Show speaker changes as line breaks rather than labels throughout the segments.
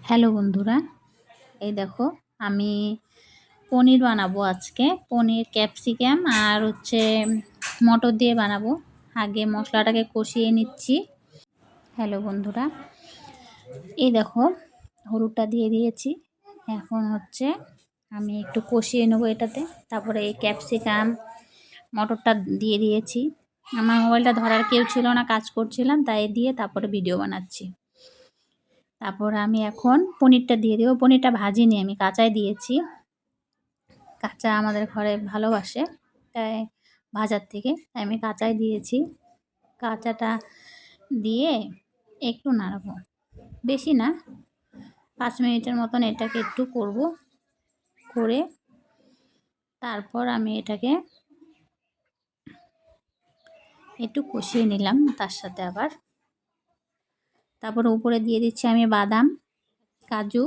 Hello বন্ধুরা, এই দেখো আমি পনির বানাবো আজকে। পনির ক্যাপসিকাম আর মটর দিয়ে বানাবো। আগে মশলাটাকে কষিয়ে নিচ্ছি। হ্যালো বন্ধুরা, এই দেখো হলুদটা দিয়ে দিয়েছি। এখন আমি একটু কষিয়ে নেবো এটাতে। তারপরে এই ক্যাপসিকাম মটরটা দিয়ে দিয়েছি। আমার মোবাইলটা ধরার কেউ ছিল না, কাজ করছিলাম, তাই দিয়ে তারপরে ভিডিও বানাচ্ছি। তারপর আমি এখন পনিরটা দিয়ে দেবো। পনিরটা ভাজিনি, আমি কাঁচাই দিয়েছি। কাঁচা আমাদের ঘরে ভালোবাসে, তাই ভাজার থেকে তাই আমি কাঁচাই দিয়েছি। কাঁচাটা দিয়ে একটু নাড়াবো, বেশি না, 5 মিনিটের মতন এটাকে একটু করব। করে তারপর আমি এটাকে একটু কষিয়ে নিলাম তার সাথে আবার। তারপর উপরে দিয়ে দিচ্ছি আমি বাদাম, কাজু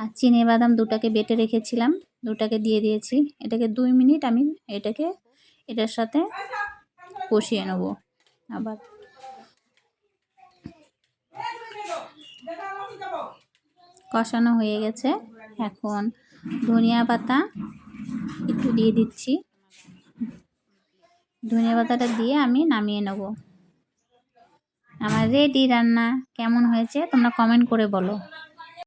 আর চিনে বাদাম দুটাকে বেটে রেখেছিলাম, দুটাকে দিয়ে দিয়েছি। এটাকে 2 মিনিট আমি এটার সাথে কষিয়ে নেব। আবার কষানো হয়ে গেছে। এখন ধনিয়া পাতা একটু দিয়ে দিচ্ছি। ধনিয়া পাতাটা দিয়ে আমি নামিয়ে নেব। আমার রেডি রান্না। কেমন হয়েছে তোমরা কমেন্ট করে বলো।